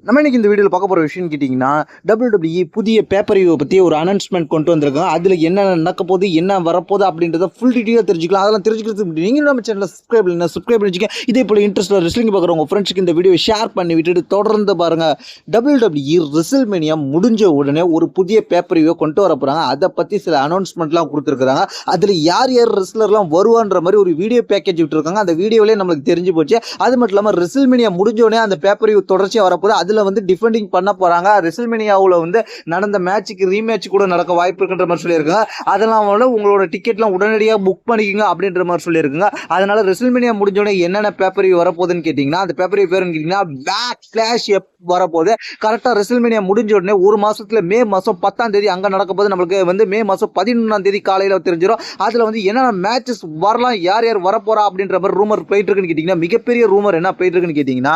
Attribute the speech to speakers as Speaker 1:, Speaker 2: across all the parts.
Speaker 1: நம்ம இன்னைக்கு இந்த வீடியோவில் பார்க்க போகிற விஷயம் கேட்டிங்கன்னா WWE புதிய பேப்பரிவை பற்றி ஒரு அனௌன்ஸ்மெண்ட் கொண்டு வந்திருக்காங்க. அதில் என்ன நடக்க போகுது, என்ன வரப்போகுது அப்படின்றத ஃபுல் டீட்டெயிலாக தெரிஞ்சுக்கலாம். அதெல்லாம் தெரிஞ்சுக்கிறதுக்கு நீங்கள் நம்ம சேனலில் சப்ஸ்கிரைப் பண்ணிச்சுக்க. இதே போல் இன்ட்ரெஸ்ட்டில் ரெஸ்லிங் பார்க்குற உங்கள் ஃப்ரெண்ட்ஸுக்கு இந்த வீடியோ ஷேர் பண்ணி விட்டுட்டு தொடர்ந்து பாருங்கள். WWE ரெசில்மேனியா முடிஞ்ச உடனே ஒரு புதிய பேப்பரிவை கொண்டு வர போகிறாங்க. அதை பற்றி சில அனௌன்ஸ்மெண்ட்லாம் கொடுத்துருக்குறாங்க. அதில் யார் யார் ரெஸ்லர்லாம் வருவான்ற மாதிரி ஒரு வீடியோ பேக்கேஜ் விட்டுருக்காங்க. அந்த வீடியோவிலே நம்மளுக்கு தெரிஞ்சு போச்சு. அது மட்டும் இல்லாமல் ரெசில்மேனியா முடிஞ்ச உடனே அந்த பேப்பரிவை தொடர்ச்சியாக வரப்போகுது. அதில் வந்து டிஃபெண்டிங் பண்ண போறாங்க. ரெசில்மேனியாவில் வந்து நடந்த மேட்சுக்கு ரீமேட்ச் கூட நடக்க வாய்ப்பு இருக்குன்ற மாதிரி சொல்லியிருக்காங்க. அதெல்லாம் வந்து உங்களோட டிக்கெட்லாம் உடனடியாக புக் பண்ணிக்கோங்க அப்படின்ற மாதிரி சொல்லியிருக்காங்க. அதனால ரெசில்மேனியா முடிஞ்சோடனே என்னென்ன பேப்பர் வரப்போகுதுன்னு கேட்டிங்கன்னா, அந்த பேப்பர் பேருன்னு கேட்டிங்கன்னா பேக்லாஷ் வரப்போகுது. கரெக்டாக ரெசில்மேனியா முடிஞ்ச உடனே ஒரு மாசத்துல மே மாதம் 10ஆம் தேதி அங்கே நடக்க போது. நம்மளுக்கு வந்து மே மாதம் 11ஆம் தேதி காலையில் தெரிஞ்சிடும். அதில் வந்து என்னென்ன மேட்சஸ் வரலாம், யார் யார் வரப்போறா அப்படின்ற மாதிரி ரூமர் போயிட்டு இருக்குன்னு கேட்டிங்கன்னா, மிகப்பெரிய ரூமர் என்ன போயிட்டு இருக்குன்னு கேட்டிங்கன்னா,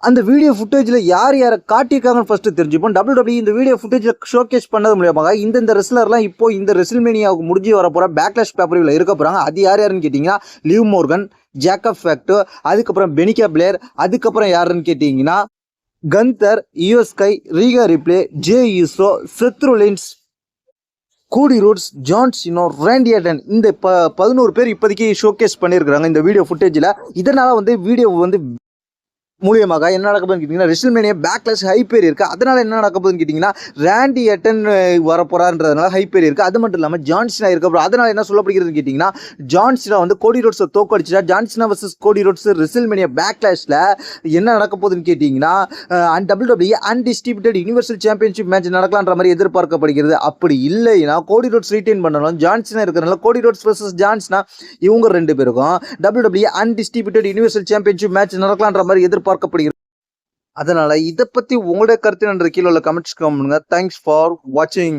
Speaker 1: அந்த வீடியோ ஃபுட்டேஜில் யார் யாரை காட்டியிருக்காங்கன்னு ஃபஸ்ட்டு தெரிஞ்சுப்போம். WWE இந்த வீடியோ ஃபுட்டேஜில் ஷோகேஸ் பண்ணது மூலியமாக இந்த ரெஸ்லர்லாம் இப்போ இந்த ரெசில்மேனியாவுக்கு முடிஞ்சு வர போகிற பேக்லாஷ் பேப்பரில் இருக்க போகிறாங்க. அது யாருன்னு கேட்டிங்கன்னா, லிவ் மோர்கன், ஜேக்கப் ஃபேக்டர், அதுக்கப்புறம் பெனிகா பிளேர், அதுக்கப்புறம் யாருன்னு கேட்டிங்கன்னா கந்தர், யுஎஸ்கை, Rhea Ripley, Jey Uso, Seth Rollins, Cody Rhodes, John Cena, Randy Orton, இந்த 11 பேர் இப்போதைக்கு ஷோகேஸ் பண்ணியிருக்கிறாங்க இந்த வீடியோ ஃபுட்டேஜில். இதனால் வந்து வீடியோ வந்து மூலியமாக என்ன நடக்க போகுதுன்னு கேட்டிங்கன்னா, ரெசில்மேனியா பேக்லாஷ் ஹைப்பேர் இருக்குது. அதனால் என்ன நடக்க போகுதுன்னு கேட்டிங்கன்னா, ரேண்டி ஆர்டன் வரப்போறான்றதுனால ஹைப்பேர் இருக்குது. அது மட்டும் இல்லாமல் ஜான்சினா இருக்க போகிறோம். அதனால் என்ன சொல்லப்படுகிறதுன்னு கேட்டிங்கன்னா, ஜான்சினா வந்து கோடி ரோட்ஸை தோக்கடிச்சிட்டா. John Cena versus Cody Rhodes WrestleMania பேக்லாஷில் என்ன நடக்க போகுதுன்னு கேட்டிங்கன்னா, WWE undisputed universal championship match நடக்கலான்ற மாதிரி எதிர்பார்க்கப்படுகிறது. அப்படி இல்லைன்னா கோடி ரோட்ஸ் ரீட்டைன் பண்ணணும். ஜான்சினா இருக்கிறதுனால கோடி ரோட்ஸ் வர்சஸ் ஜான்சினா இவங்க 2 பேருக்கும் WWE undisputed universal championship match நடக்கலான்ற மாதிரி எதிர்பார்க்கப்படுகிறது. அதனால இதை பத்தி உங்களுடைய கருத்து கீழே உள்ள கமெண்ட்ஸ் பண்ணுங்க. தேங்க்ஸ் ஃபார் வாட்சிங்.